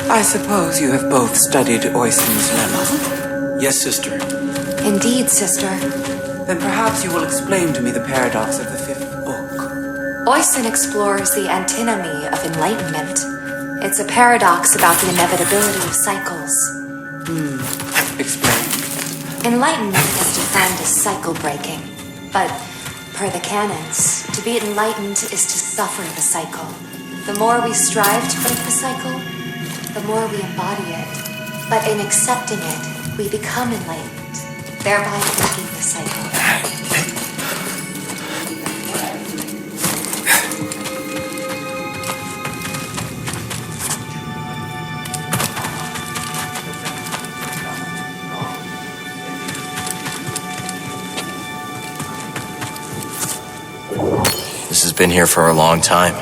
I suppose you have both studied Oisin's lemma? Yes, sister. Indeed, sister. Then perhaps you will explain to me the paradox of the fifth book. Oisin explores the antinomy of enlightenment. It's a paradox about the inevitability of cycles. Explain. Enlightenment is defined as cycle breaking. But, per the canons, to be enlightened is to suffer the cycle. The more we strive to break the cycle, the more we embody it. But in accepting it, we become enlightened, thereby breaking the cycle. This has been here for a long time.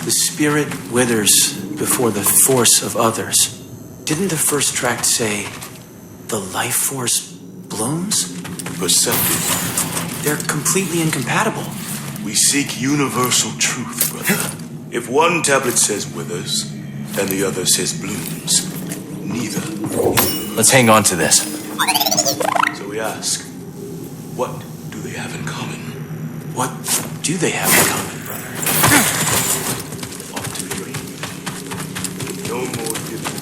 The spirit withers before the force of others. Didn't the first tract say, the life force blooms? Perceptive. They're completely incompatible. We seek universal truth, brother. If one tablet says withers, and the other says blooms, neither. Let's hang on to this. So we ask, what do they have in common? What do they have in common, brother? Off to the grave. No more giving.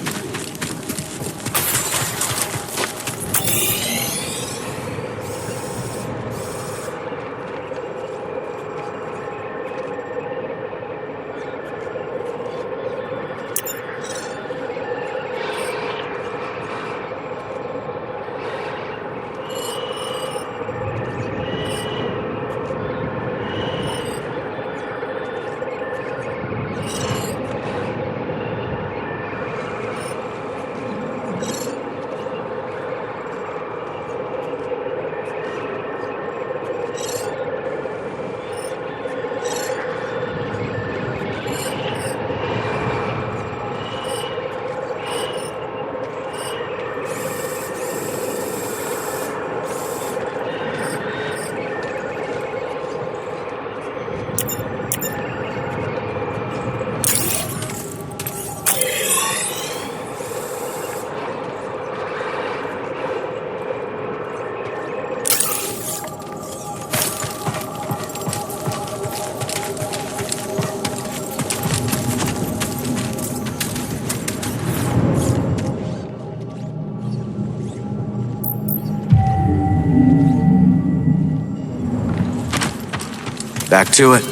Back to it.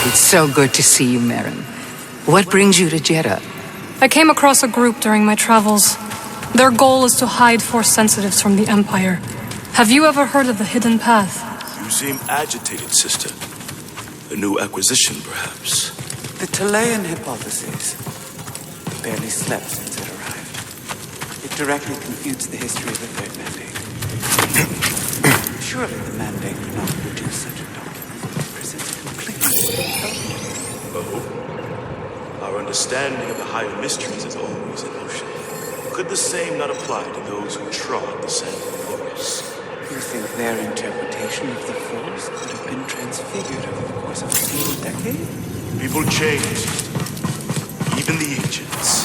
It's so good to see you, Merrin. What brings you to Jeddah? I came across a group during my travels. Their goal is to hide Force sensitives from the Empire. Have you ever heard of the Hidden Path? You seem agitated, sister. A new acquisition, perhaps. The Talayan hypothesis barely slept since it arrived. It directly confutes the history of the Third Mandate. Surely the Mandate could not produce such a document. Presents a completely Our understanding of the higher mysteries is always in motion. Could the same not apply to those who trod the sand Force? You think their interpretation of the Force could have been transfigured over the course of a single decade? People change, even the ancients.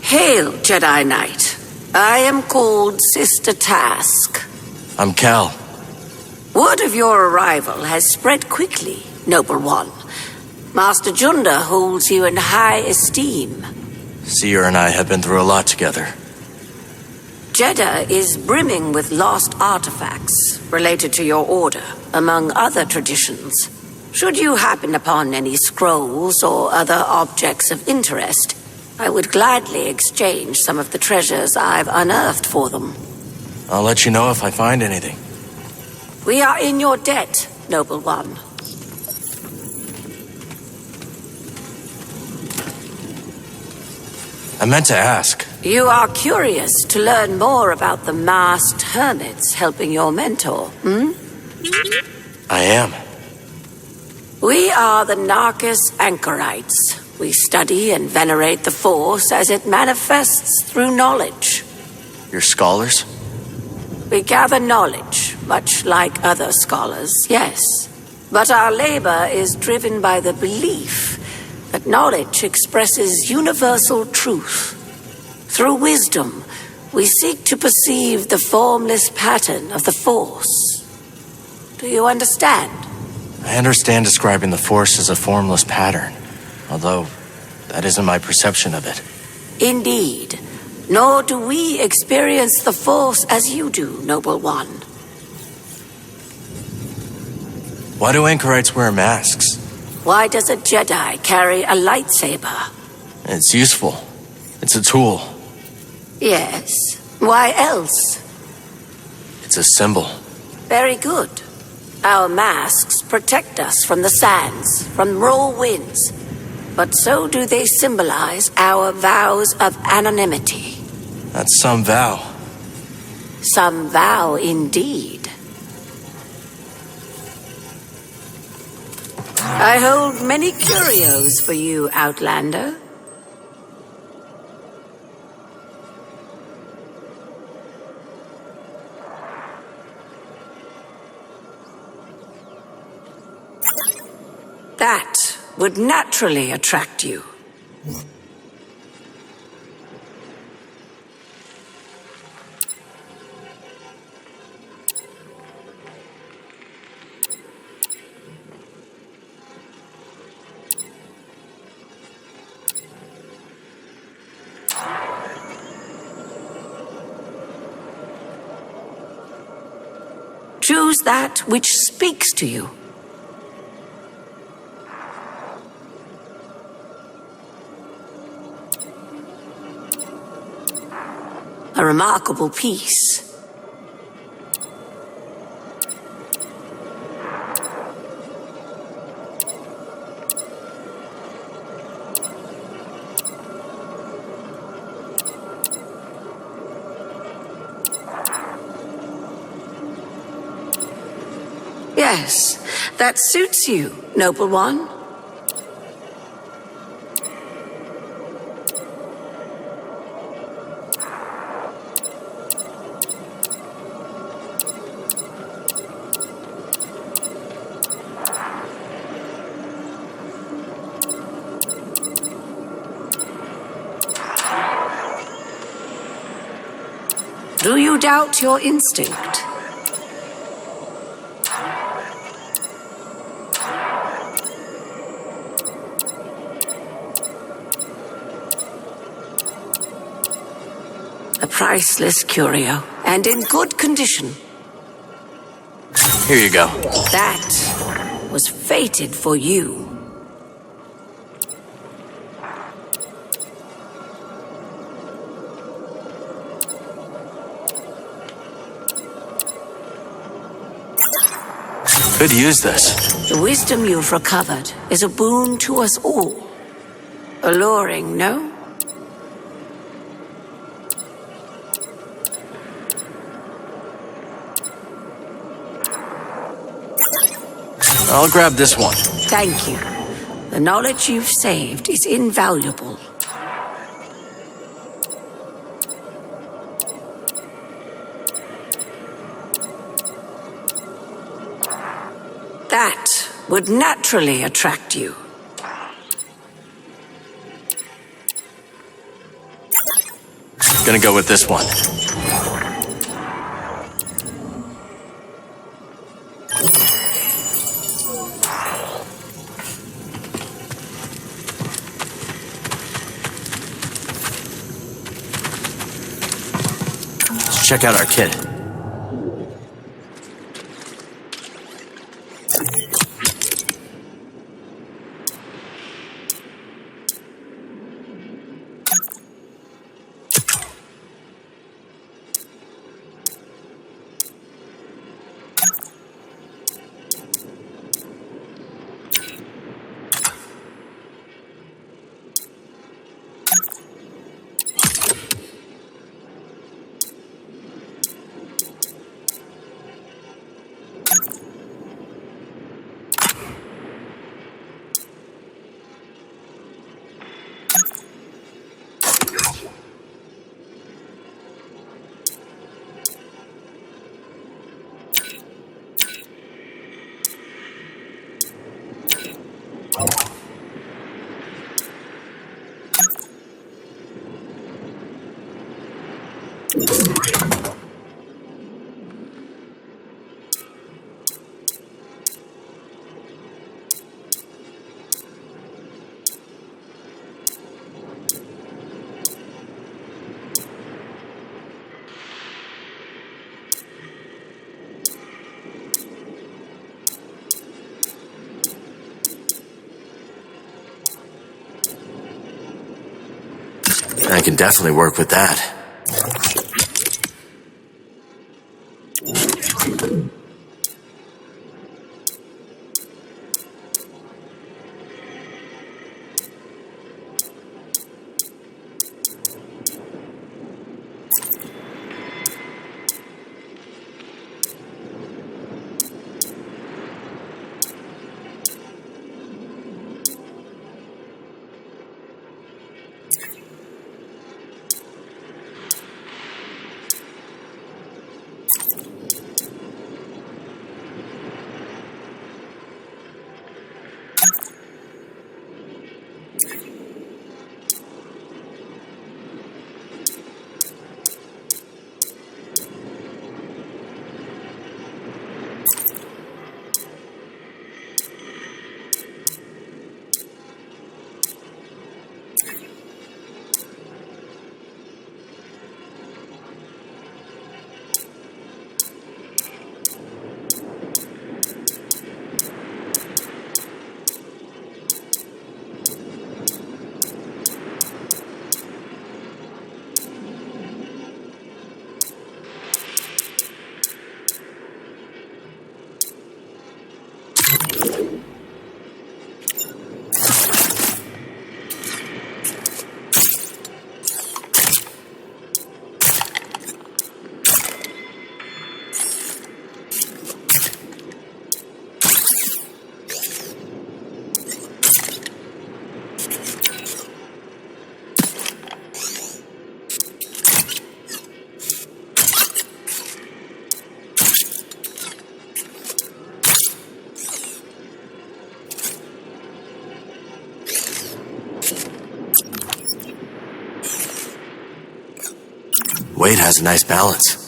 Hail, Jedi Knight. I am called Sister Task. I'm Cal. Word of your arrival has spread quickly, Noble One. Master Junda holds you in high esteem. Seer and I have been through a lot together. Jeddah is brimming with lost artifacts related to your order, among other traditions. Should you happen upon any scrolls or other objects of interest, I would gladly exchange some of the treasures I've unearthed for them. I'll let you know if I find anything. We are in your debt, Noble One. I meant to ask. You are curious to learn more about the masked hermits helping your mentor, hmm? I am. We are the Narcus Anchorites. We study and venerate the Force as it manifests through knowledge. You're scholars? We gather knowledge, much like other scholars, yes. But our labor is driven by the belief that knowledge expresses universal truth. Through wisdom, we seek to perceive the formless pattern of the Force. Do you understand? I understand describing the Force as a formless pattern, although that isn't my perception of it. Indeed. Nor do we experience the Force as you do, Noble One. Why do Anchorites wear masks? Why does a Jedi carry a lightsaber? It's useful. It's a tool. Yes. Why else? It's a symbol. Very good. Our masks protect us from the sands, from raw winds. But so do they symbolize our vows of anonymity. That's some vow. Some vow indeed. I hold many curios for you, Outlander. That would naturally attract you. Choose that which speaks to you. A remarkable piece. Yes, that suits you, Noble One. Do you doubt your instinct? A priceless curio, and in good condition. Here you go. That was fated for you. Could use this. The wisdom you've recovered is a boon to us all. Alluring, no? I'll grab this one. Thank you. The knowledge you've saved is invaluable. That would naturally attract you. Gonna go with this one. Let's check out our kit. I can definitely work with that. Wade has a nice balance.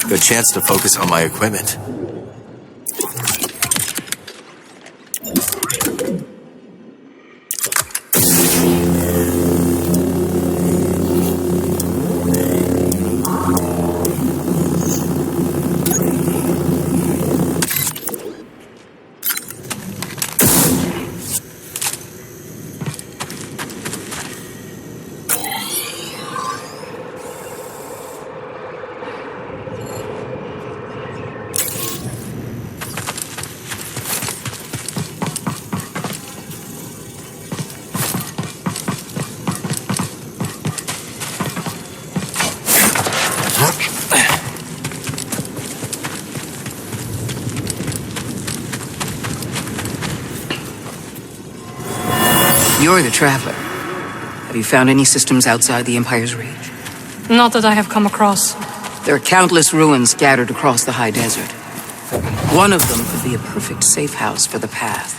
Good chance to focus on my equipment. You're the traveler. Have you found any systems outside the Empire's reach? Not that I have come across. There are countless ruins scattered across the high desert. One of them could be a perfect safe house for the path.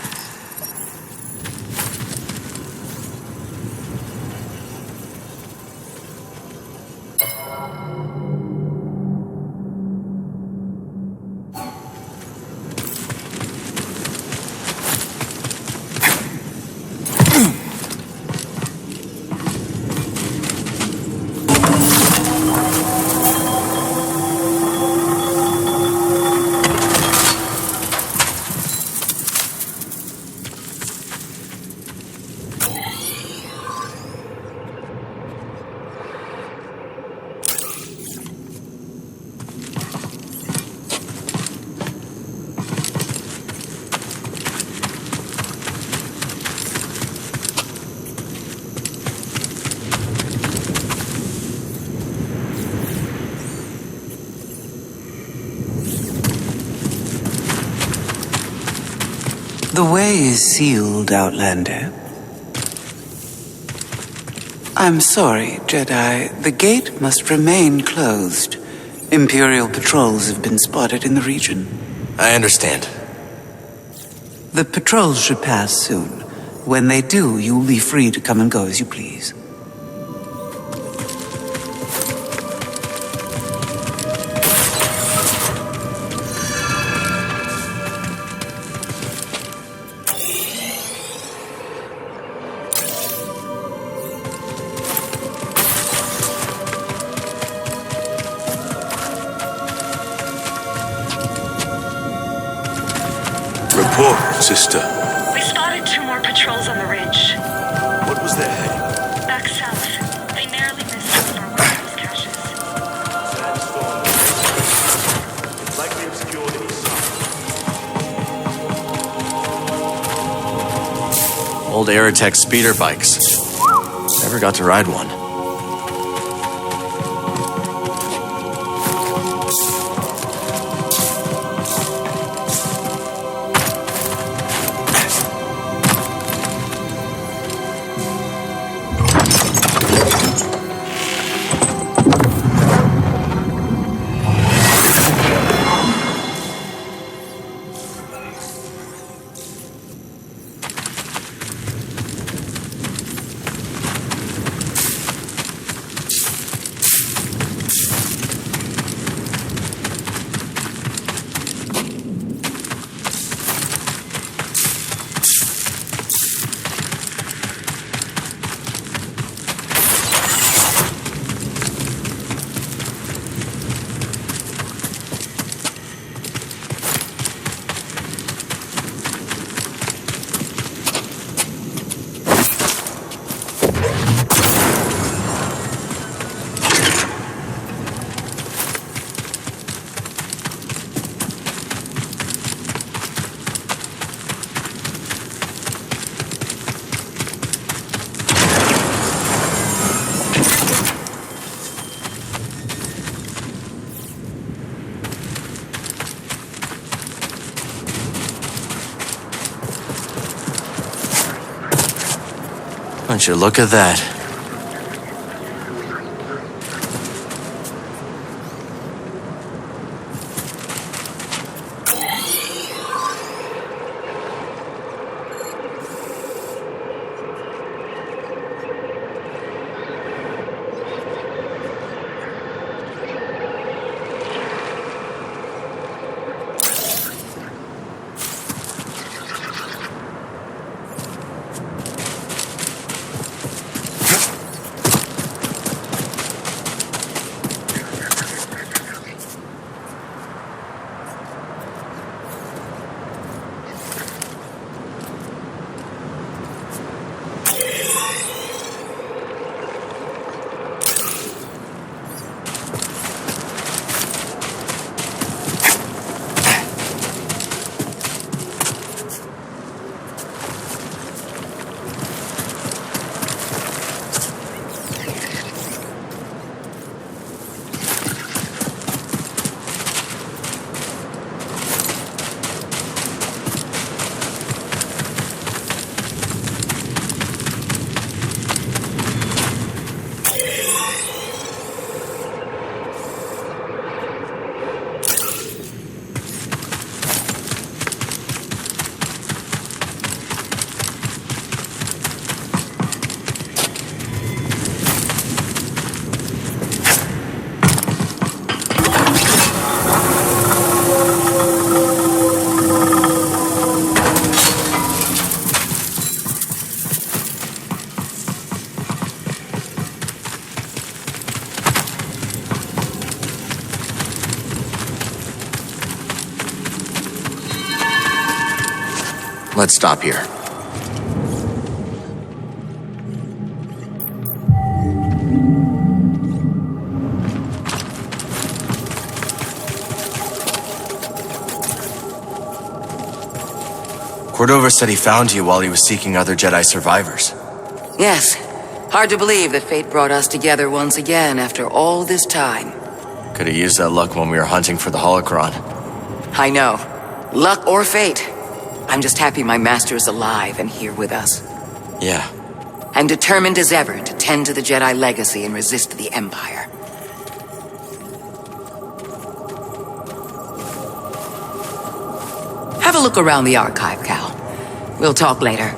The way is sealed, Outlander. I'm sorry, Jedi. The gate must remain closed. Imperial patrols have been spotted in the region. I understand. The patrols should pass soon. When they do, you will be free to come and go as you please. Report, sister. We spotted 2 more patrols on the ridge. What was their heading? Back south. They narrowly missed Star Wars caches. Sandstorm. It's likely obscured any sign. Old Aerotech speeder bikes. Never got to ride one. Don't you look at that. Let's stop here. Cordova said he found you while he was seeking other Jedi survivors. Yes. Hard to believe that fate brought us together once again after all this time. Could have used that luck when we were hunting for the holocron. I know. Luck or fate. I'm just happy my master is alive and here with us. Yeah. I'm determined as ever to tend to the Jedi legacy and resist the Empire. Have a look around the archive, Cal. We'll talk later.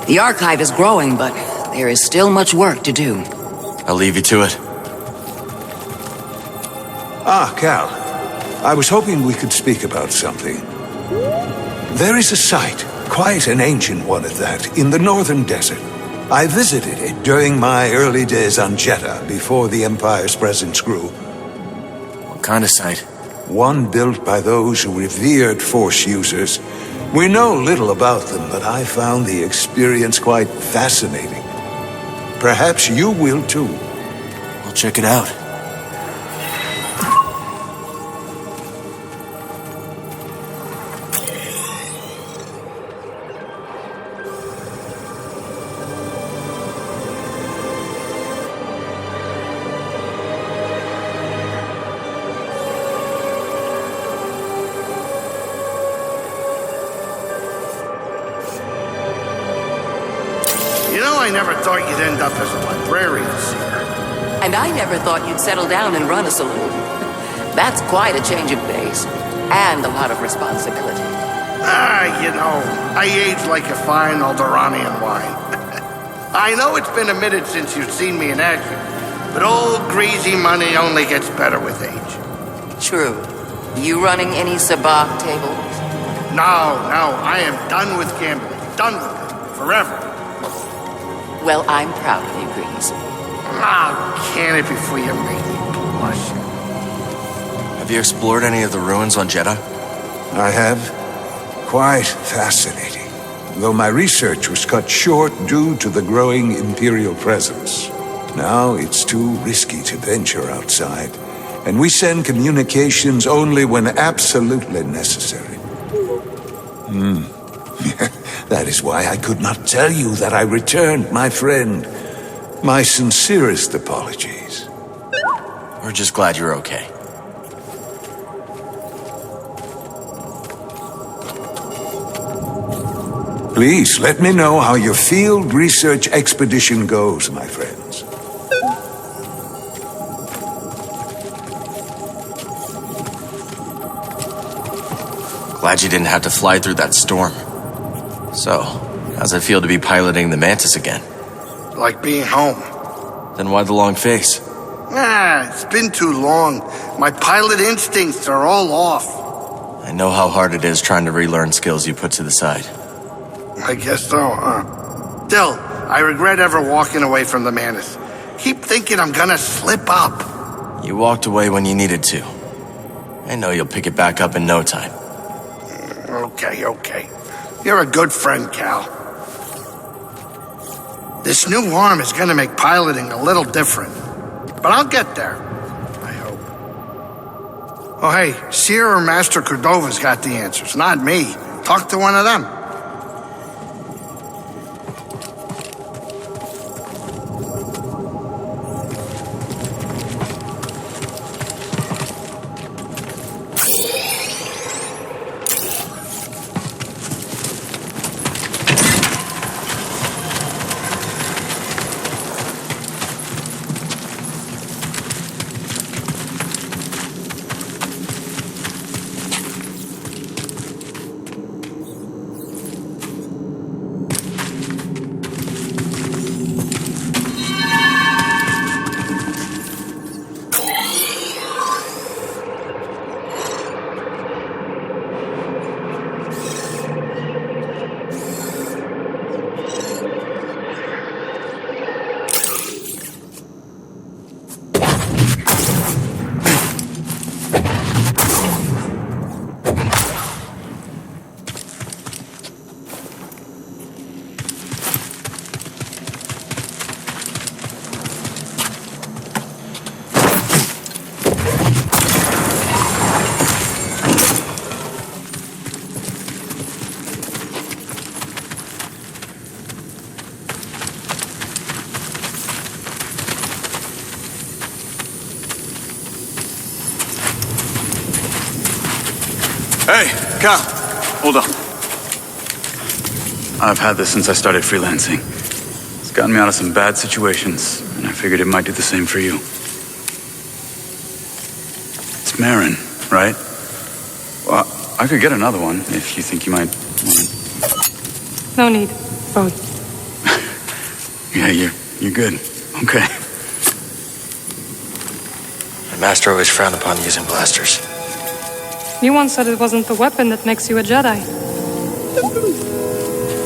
The archive is growing, but there is still much work to do. I'll leave you to it. Ah, Cal. I was hoping we could speak about something. There is a site, quite an ancient one at that, in the northern desert. I visited it during my early days on Jeddah, before the Empire's presence grew. What kind of site? One built by those who revered Force users. We know little about them, but I found the experience quite fascinating. Perhaps you will too. We'll check it out. I never thought you'd end up as a librarian, Seer. And I never thought you'd settle down and run a saloon. That's quite a change of pace. And a lot of responsibility. I age like a fine Alderanian wine. I know it's been a minute since you've seen me in action, but old greasy money only gets better with age. True. You running any sabacc tables? No, I am done with gambling. Done with it. Forever. Well, I'm proud of you, Grease. Can it before you make me blush? Have you explored any of the ruins on Jeddah? I have. Quite fascinating. Though my research was cut short due to the growing Imperial presence. Now it's too risky to venture outside, and we send communications only when absolutely necessary. That is why I could not tell you that I returned, my friend. My sincerest apologies. We're just glad you're okay. Please, let me know how your field research expedition goes, my friends. Glad you didn't have to fly through that storm. So, how's it feel to be piloting the Mantis again? Like being home. Then why the long face? It's been too long. My pilot instincts are all off. I know how hard it is trying to relearn skills you put to the side. I guess so, huh? Still, I regret ever walking away from the Mantis. Keep thinking I'm gonna slip up. You walked away when you needed to. I know you'll pick it back up in no time. Okay. You're a good friend, Cal. This new arm is gonna make piloting a little different. But I'll get there. I hope. Oh, hey, Seer or Master Cordova's got the answers, not me. Talk to one of them. Hey, Cal, hold on. I've had this since I started freelancing. It's gotten me out of some bad situations, and I figured it might do the same for you. It's Merrin, right? Well, I could get another one if you think you might want it. No need. Bode. Yeah, you're good. Okay. My master always frowned upon using blasters. You once said it wasn't the weapon that makes you a Jedi.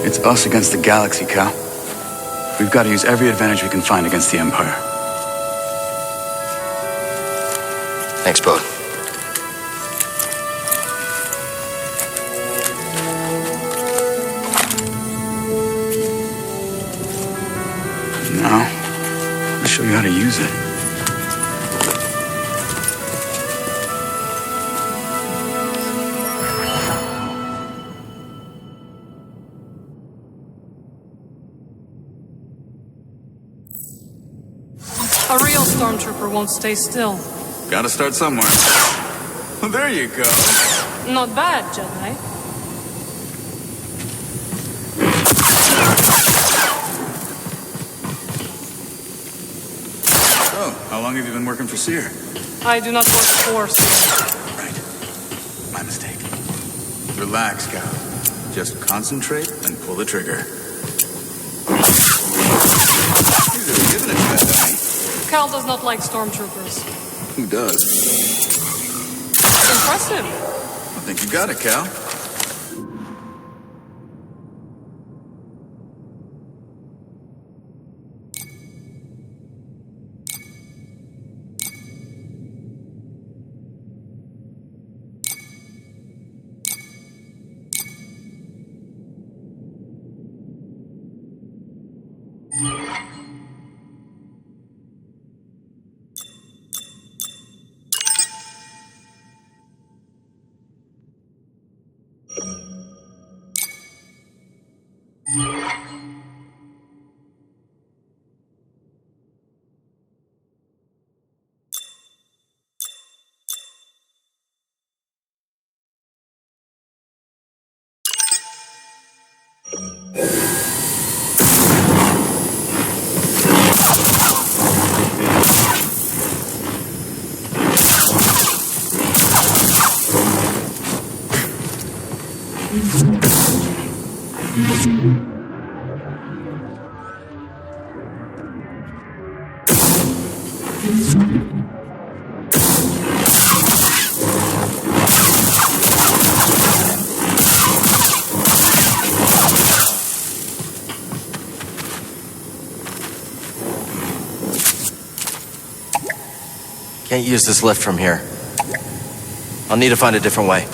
It's us against the galaxy, Cal. We've got to use every advantage we can find against the Empire. Thanks, Bode. Now, I'll show you how to use it. A real Stormtrooper won't stay still. Gotta start somewhere. Well, there you go. Not bad, Jedi. So, how long have you been working for Seer? I do not work for Seer. Right. My mistake. Relax, Cal. Just concentrate and pull the trigger. He's really giving it to that dummy. Cal does not like Stormtroopers. Who does? Impressive. I think you got it, Cal. Can't use this lift from here. I'll need to find a different way.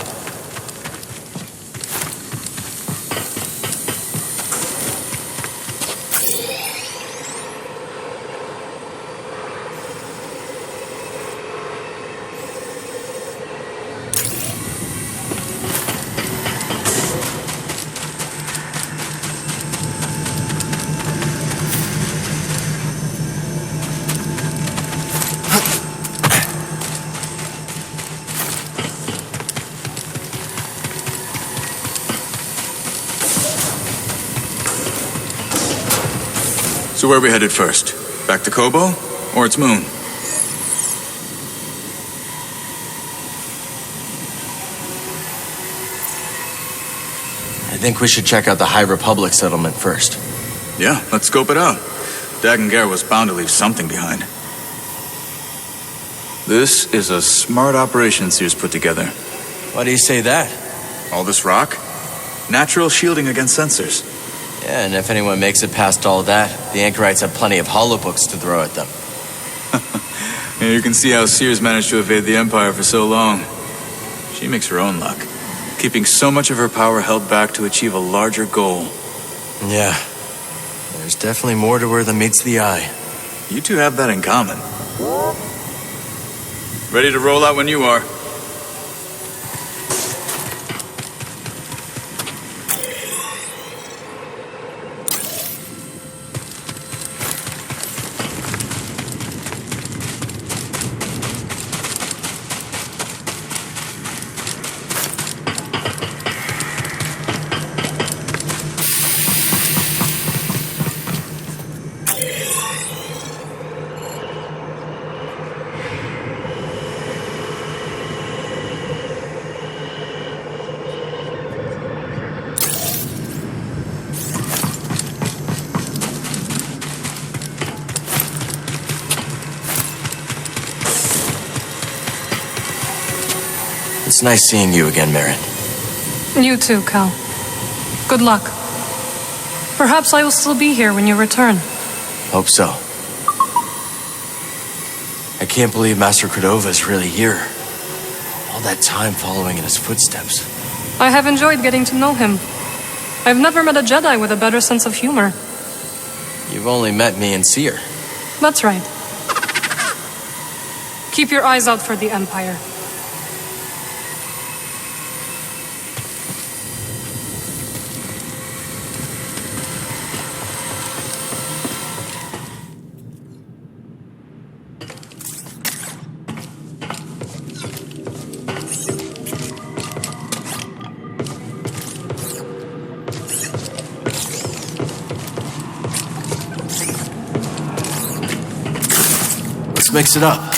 So where are we headed first? Back to Kobo? Or its moon? I think we should check out the High Republic settlement first. Yeah, let's scope it out. Dagan Gera was bound to leave something behind. This is a smart operation Seer's put together. Why do you say that? All this rock? Natural shielding against sensors. Yeah, and if anyone makes it past all that, the Anchorites have plenty of holobooks to throw at them. Yeah, you can see how Seer's managed to evade the Empire for so long. She makes her own luck, keeping so much of her power held back to achieve a larger goal. Yeah. There's definitely more to her than meets the eye. You two have that in common. Ready to roll out when you are. nice seeing you again, Merrin. You too, Cal. Good luck. Perhaps I will still be here when you return. Hope so. I can't believe Master Cordova is really here. All that time following in his footsteps. I have enjoyed getting to know him. I've never met a Jedi with a better sense of humor. You've only met me and Seer. That's right. Keep your eyes out for the Empire. Let's mix it up.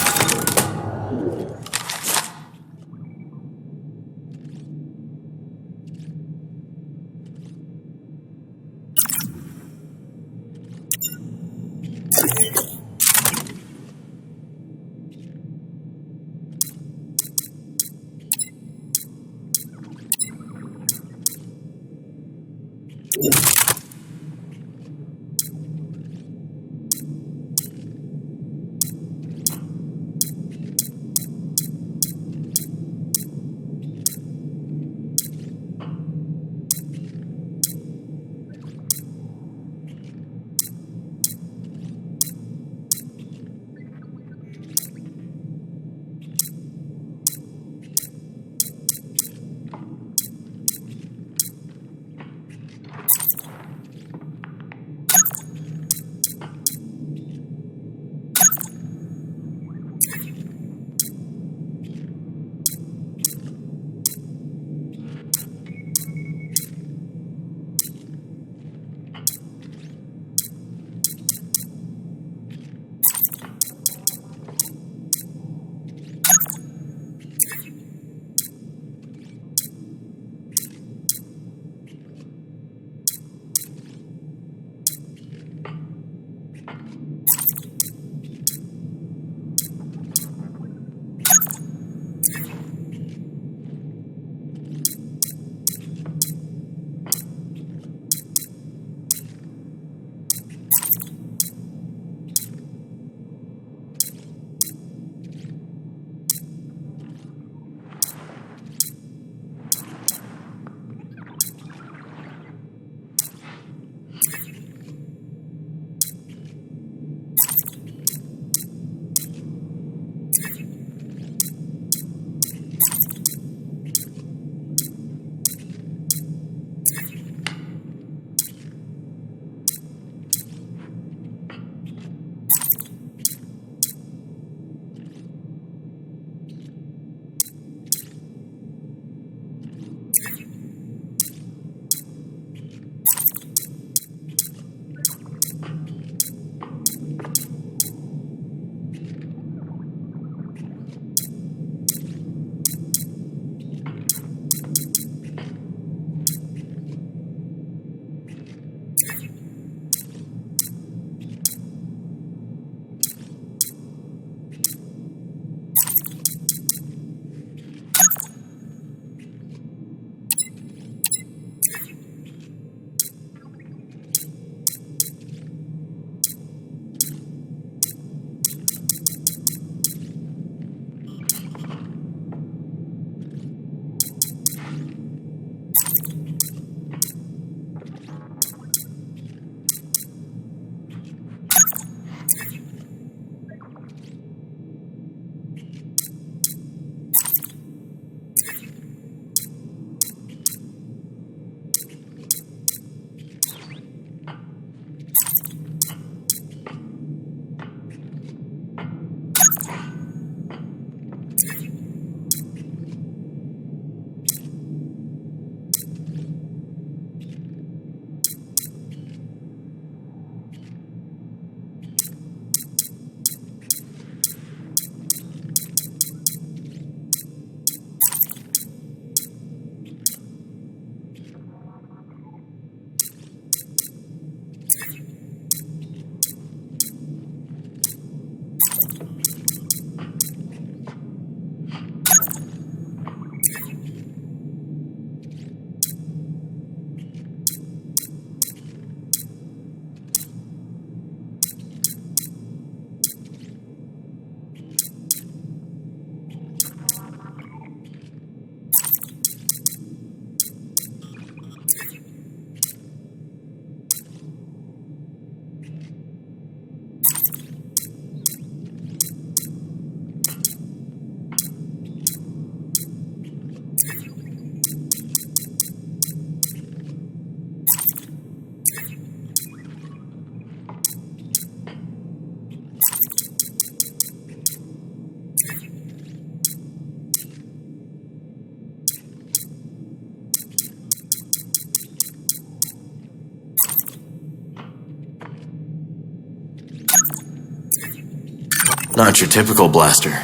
Not your typical blaster.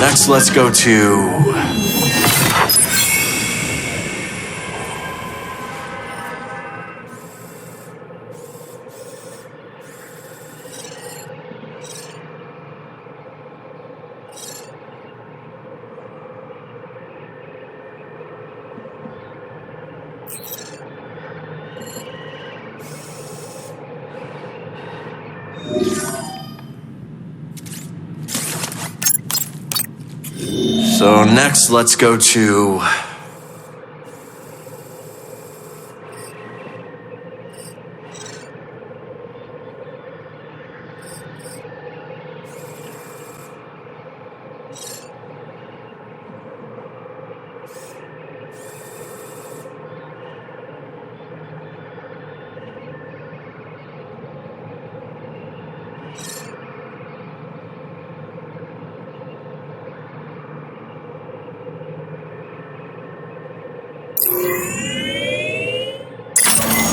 Next, let's go to... So next, let's go to...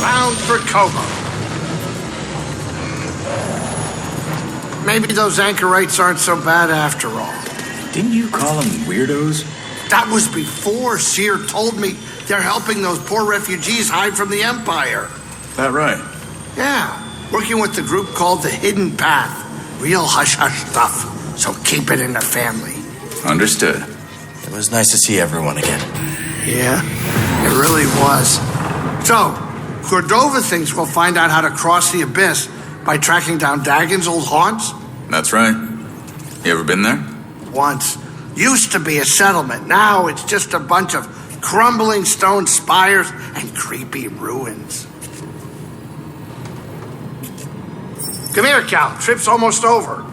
Bound for Kobo. Maybe those anchorites aren't so bad after all. Didn't you call them weirdos? That was before Seer told me they're helping those poor refugees hide from the Empire. That right? Yeah, working with the group called the Hidden Path. Real hush-hush stuff, so keep it in the family. Understood. It was nice to see everyone again. Yeah, it really was. So, Cordova thinks we'll find out how to cross the abyss by tracking down Dagon's old haunts? That's right. You ever been there? Once. Used to be a settlement. Now it's just a bunch of crumbling stone spires and creepy ruins. Come here, Cal. Trip's almost over.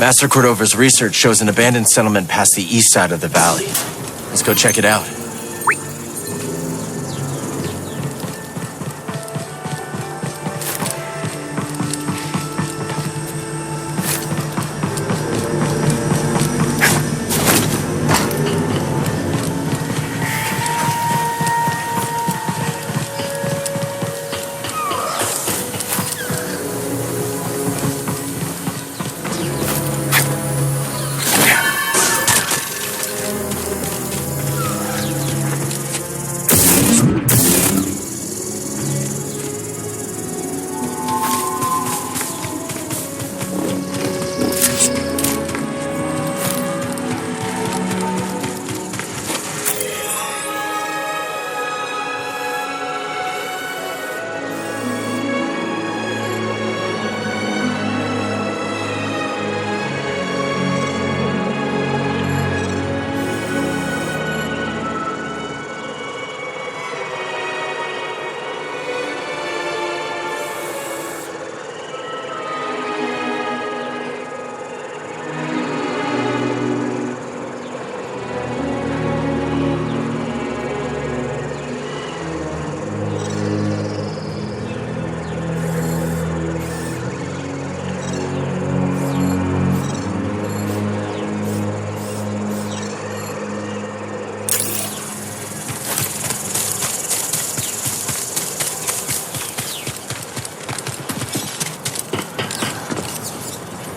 Master Cordova's research shows an abandoned settlement past the east side of the valley. Let's go check it out.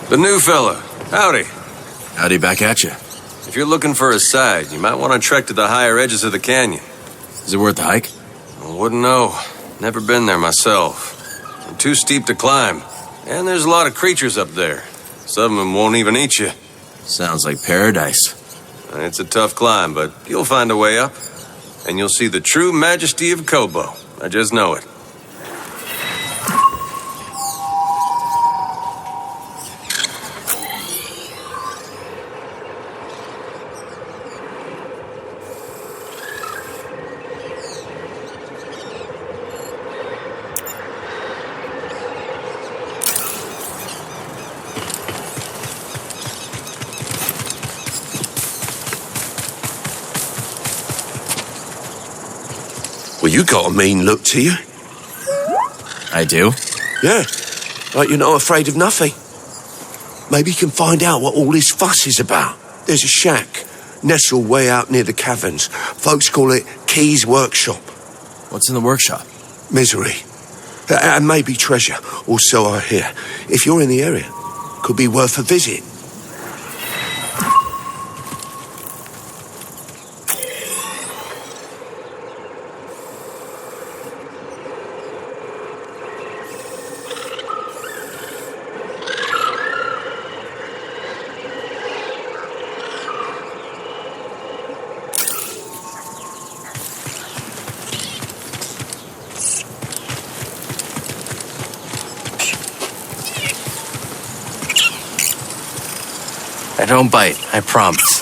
The new fella. Howdy. Howdy back at you. If you're looking for a side, you might want to trek to the higher edges of the canyon. Is it worth the hike? I wouldn't know. Never been there myself. Too steep to climb. And there's a lot of creatures up there. Some of them won't even eat you. Sounds like paradise. It's a tough climb, but you'll find a way up. And you'll see the true majesty of Kobo. I just know it. Well, you got a mean look to you. I do? Yeah, like you're not afraid of nothing. Maybe you can find out what all this fuss is about. There's a shack, nestled way out near the caverns. Folks call it Key's Workshop. What's in the workshop? Misery. And maybe treasure, or so I hear. If you're in the area, could be worth a visit. I don't bite, I promise.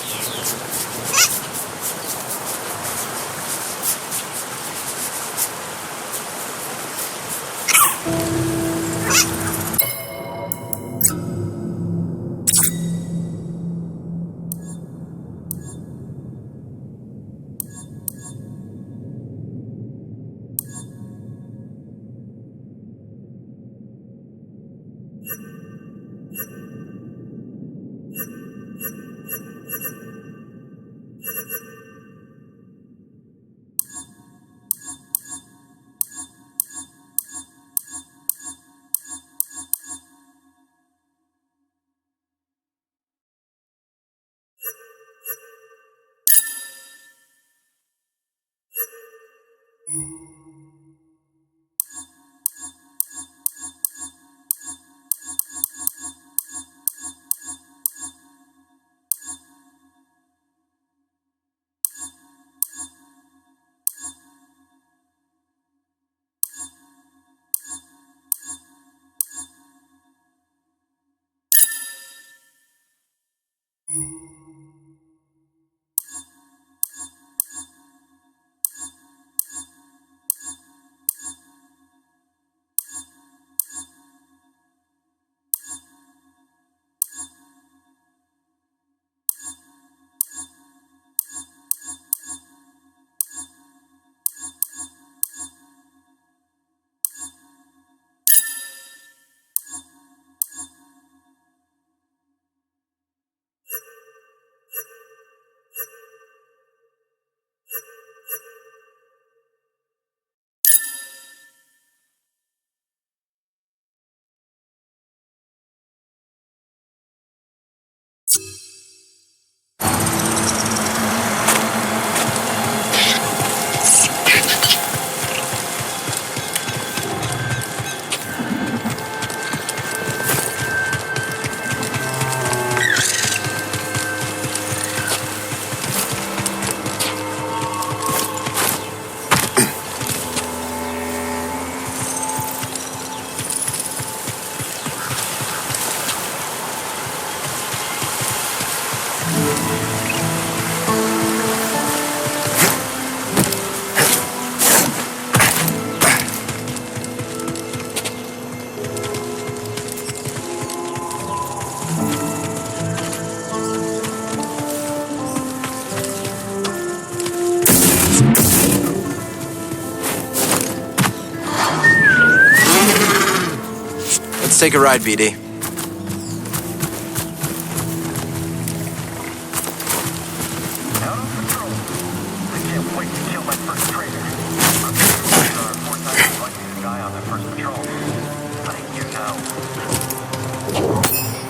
Let's take a ride, BD.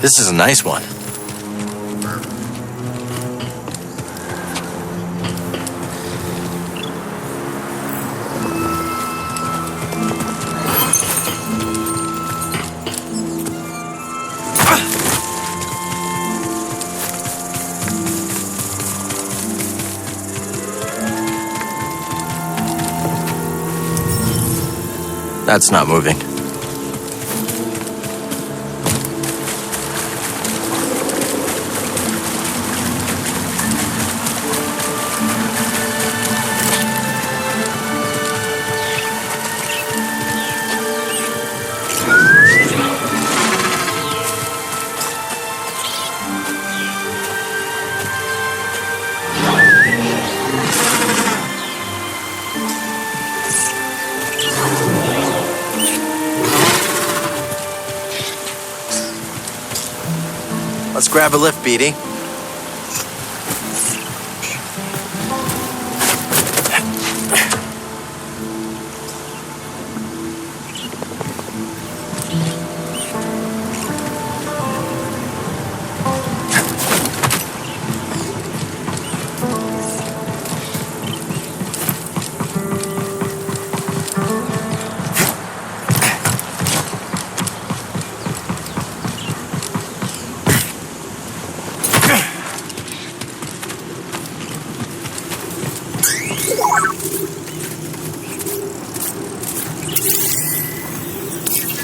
This is a nice one. That's not moving. Let's grab a lift, Beatty.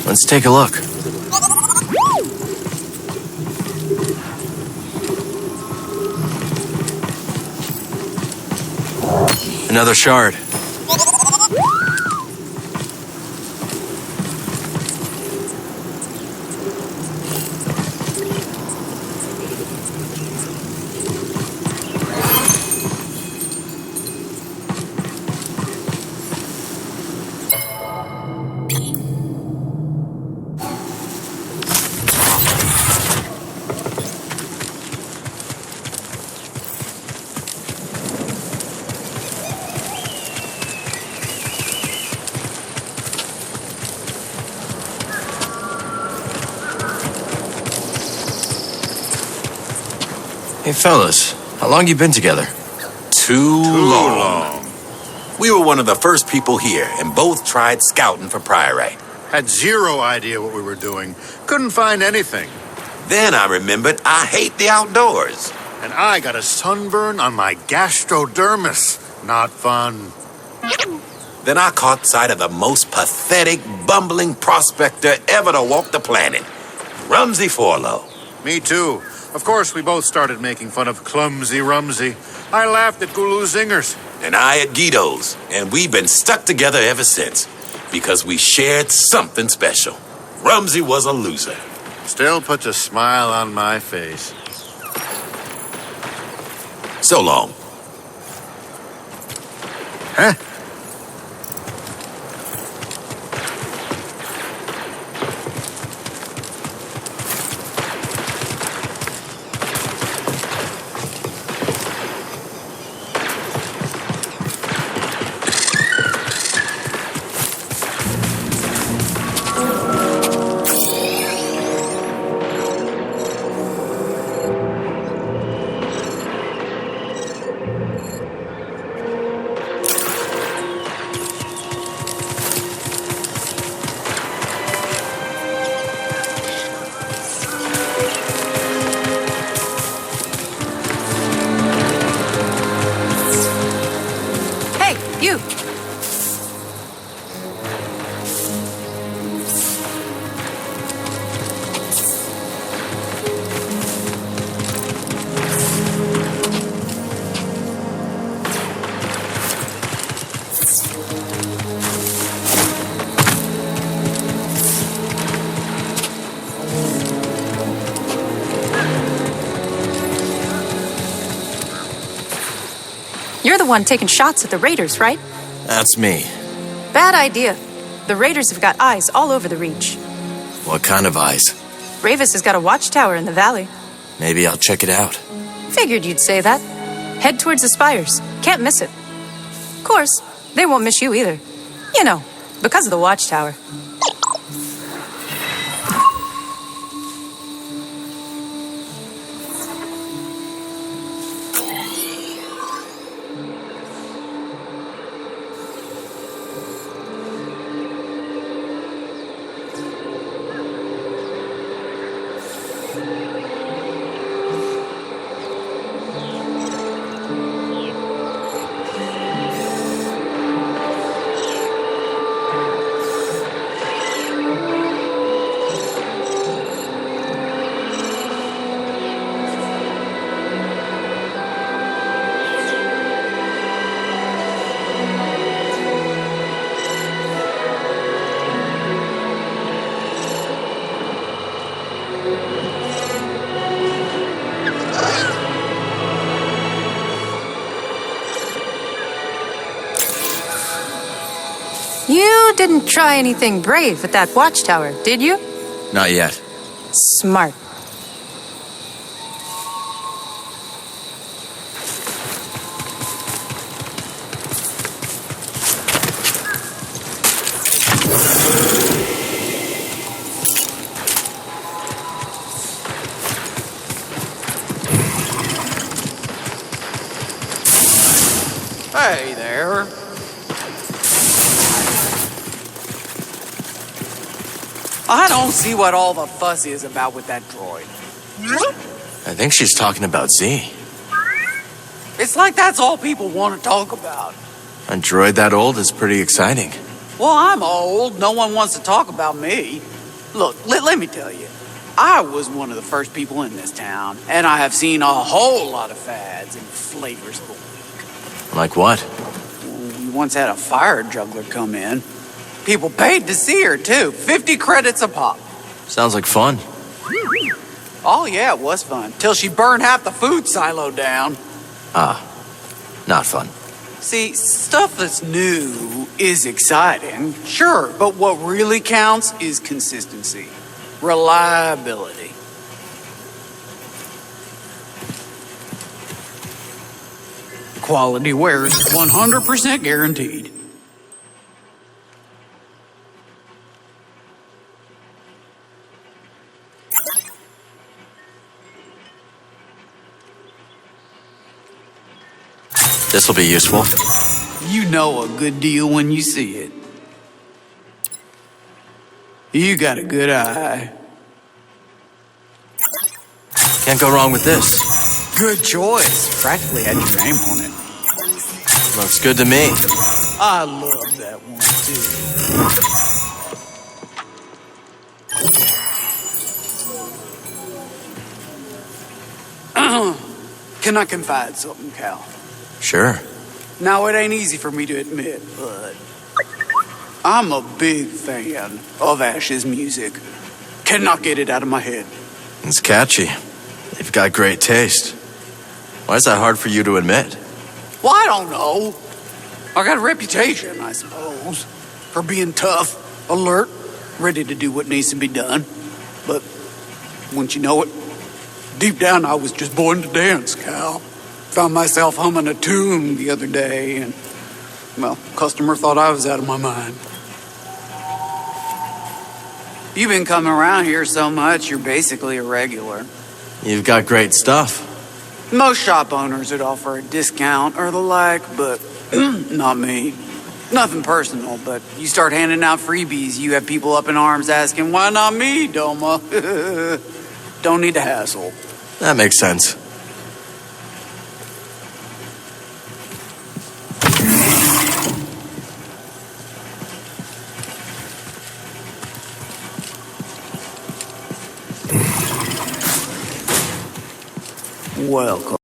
Let's take a look. Another shard. Hey, fellas, how long you been together? Too long. We were one of the first people here, and both tried scouting for Priorite. Had zero idea what we were doing. Couldn't find anything. Then I remembered I hate the outdoors. And I got a sunburn on my gastrodermis. Not fun. Then I caught sight of the most pathetic, bumbling prospector ever to walk the planet, Rumsey Forlow. Me too. Of course, we both started making fun of Clumsy Rumsey. I laughed at Gulu Zingers. And I at Guido's. And we've been stuck together ever since. Because we shared something special. Rumsey was a loser. Still puts a smile on my face. So long. Huh? You! You're the one taking shots at the Raiders, right? That's me. Bad idea. The Raiders have got eyes all over the Reach. What kind of eyes? Ravis has got a watchtower in the valley. Maybe I'll check it out. Figured you'd say that. Head towards the spires. Can't miss it. Of course, they won't miss you either. You know, because of the watchtower. You didn't try anything brave at that watchtower, did you? Not yet. Smart. Hey there. I don't see what all the fuss is about with that droid. I think she's talking about Z. It's like that's all people want to talk about. A droid that old is pretty exciting. Well, I'm old. No one wants to talk about me. Look, let me tell you. I was one of the first people in this town, and I have seen a whole lot of fads and flavors of the week. Like what? We once had a fire juggler come in. People paid to see her, too. 50 credits a pop. Sounds like fun. Oh, yeah, it was fun. Till she burned half the food silo down. Not fun. See, stuff that's new is exciting, sure, but what really counts is consistency, reliability. Quality wear is 100% guaranteed. This will be useful. You know a good deal when you see it. You got a good eye. Can't go wrong with this. Good choice. Practically had your name on it. Looks good to me. I love that one, too. Can I confide something, Cal? Sure. Now, it ain't easy for me to admit, but I'm a big fan of Ash's music. Cannot get it out of my head. It's catchy. You've got great taste. Why is that hard for you to admit? Well, I don't know. I got a reputation, I suppose, for being tough, alert, ready to do what needs to be done. But once you know it, deep down I was just born to dance, Cal. Found myself humming a tune the other day, and, well, customer thought I was out of my mind. You've been coming around here so much, you're basically a regular. You've got great stuff. Most shop owners would offer a discount or the like, but not me. Nothing personal, but you start handing out freebies, you have people up in arms asking, why not me, Doma? Don't need to hassle. That makes sense. Welcome.